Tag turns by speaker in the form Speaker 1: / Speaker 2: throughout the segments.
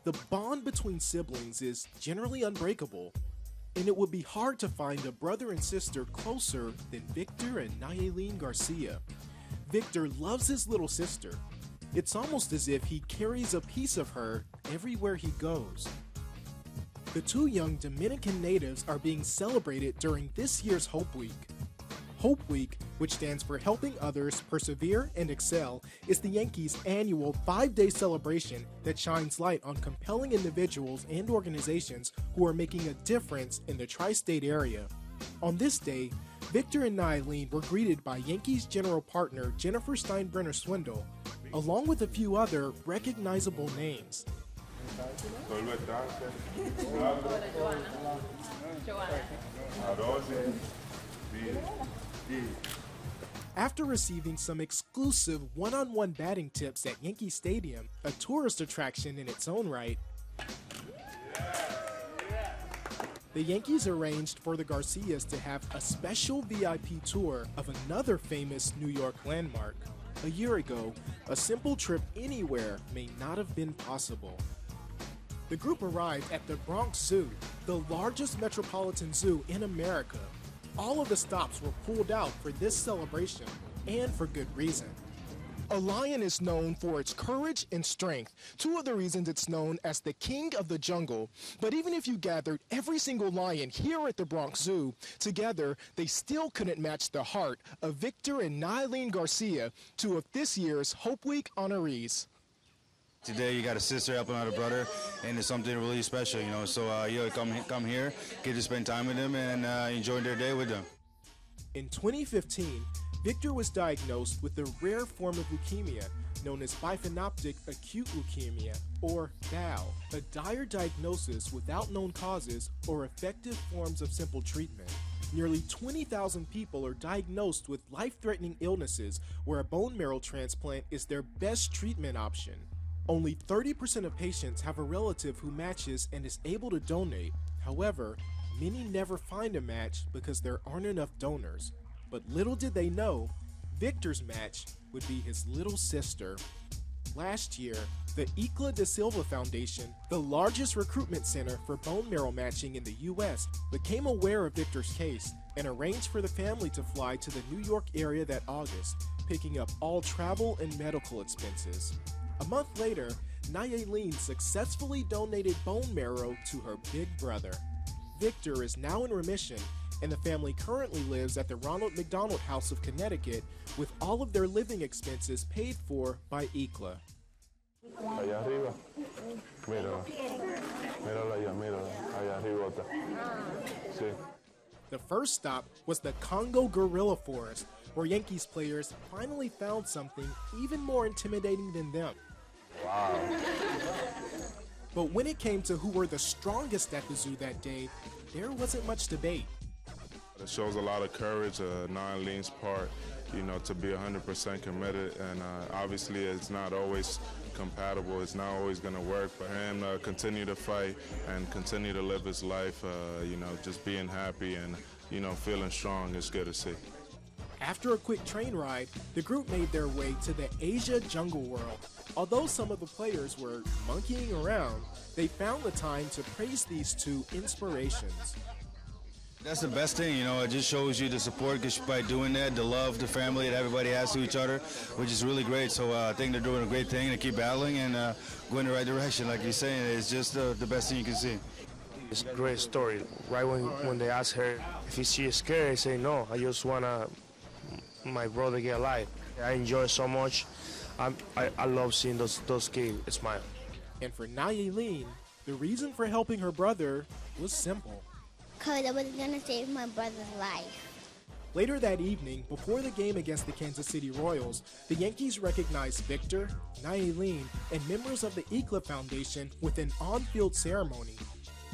Speaker 1: The bond between siblings is generally unbreakable, and it would be hard to find a brother and sister closer than Victor and Nayelin Garcia. Victor loves his little sister. It's almost as if he carries a piece of her everywhere he goes. The two young Dominican natives are being celebrated during this year's Hope Week. Hope Week, which stands for Helping Others Persevere and Excel, is the Yankees' annual 5-day celebration that shines light on compelling individuals and organizations who are making a difference in the tri-state area. On this day, Victor and Nayelin were greeted by Yankees general partner Jennifer Steinbrenner Swindle, along with a few other recognizable names. After receiving some exclusive one-on-one batting tips at Yankee Stadium, a tourist attraction in its own right, the Yankees arranged for the Garcias to have a special VIP tour of another famous New York landmark. A year ago, a simple trip anywhere may not have been possible. The group arrived at the Bronx Zoo, the largest metropolitan zoo in America. All of the stops were pulled out for this celebration, and for good reason. A lion is known for its courage and strength, two of the reasons it's known as the king of the jungle. But even if you gathered every single lion here at the Bronx Zoo, together they still couldn't match the heart of Victor and Nayelin Garcia, two of this year's Hope Week honorees.
Speaker 2: Today you got a sister helping out a brother, and it's something really special, you know. So you come here, get to spend time with them, and enjoy their day with them.
Speaker 1: In 2015, Victor was diagnosed with a rare form of leukemia known as biphenoptic acute leukemia, or BAL, a dire diagnosis without known causes or effective forms of simple treatment. Nearly 20,000 people are diagnosed with life-threatening illnesses where a bone marrow transplant is their best treatment option. Only 30% of patients have a relative who matches and is able to donate. However, many never find a match because there aren't enough donors. But little did they know, Victor's match would be his little sister. Last year, the Icla de Silva Foundation, the largest recruitment center for bone marrow matching in the U.S., became aware of Victor's case and arranged for the family to fly to the New York area that August, picking up all travel and medical expenses. A month later, Nayelin successfully donated bone marrow to her big brother. Victor is now in remission, and the family currently lives at the Ronald McDonald House of Connecticut with all of their living expenses paid for by Icla.
Speaker 3: Allá arriba, mírala, mírala allá, mírala, allá arriba. Sí.
Speaker 1: The first stop was the Congo Gorilla Forest, where Yankees players finally found something even more intimidating than them.
Speaker 3: Wow.
Speaker 1: But when it came to who were the strongest at the zoo that day, there wasn't much debate.
Speaker 3: It shows a lot of courage, Nayelin's part, you know, to be 100% committed, and obviously it's not always compatible. It's not always going to work for him to continue to fight and continue to live his life, you know, just being happy and, you know, feeling strong is good to see.
Speaker 1: After a quick train ride, the group made their way to the Asia Jungle World. Although some of the players were monkeying around, they found the time to praise these two inspirations.
Speaker 2: That's the best thing, you know, it just shows you the support by doing that, the love, the family that everybody has to each other, which is really great. So I think they're doing a great thing to keep battling and go in the right direction. Like you're saying, it's just the best thing you can see.
Speaker 4: It's a great story. Right when they asked her if she's scared, I say, no, I just want my brother get alive. I enjoy it so much. I love seeing those kids smile.
Speaker 1: And for Nayelin, the reason for helping her brother was simple.
Speaker 5: Because I was going to save my brother's life.
Speaker 1: Later that evening, before the game against the Kansas City Royals, the Yankees recognized Victor, Nayelin, and members of the Icla Foundation with an on-field ceremony.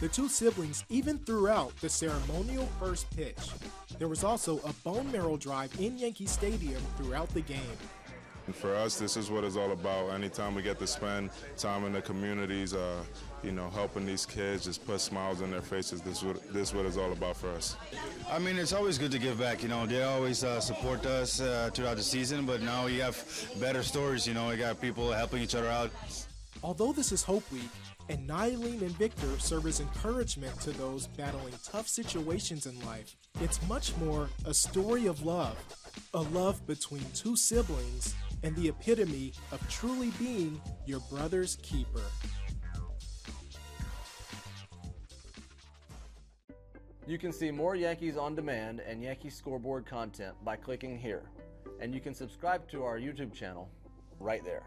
Speaker 1: The two siblings even threw out the ceremonial first pitch. There was also a bone marrow drive in Yankee Stadium throughout the game.
Speaker 3: And for us, this is what it's all about. Anytime we get to spend time in the communities, you know, helping these kids, just put smiles on their faces, this is what it's all about for us.
Speaker 2: I mean, it's always good to give back, you know. They always support us throughout the season, but now you have better stories, you know. You got people helping each other out.
Speaker 1: Although this is Hope Week, and Nylene and Victor serve as encouragement to those battling tough situations in life, it's much more a story of love, a love between two siblings, and the epitome of truly being your brother's keeper.
Speaker 6: You can see more Yankees on Demand and Yankee Scoreboard content by clicking here, and you can subscribe to our YouTube channel right there.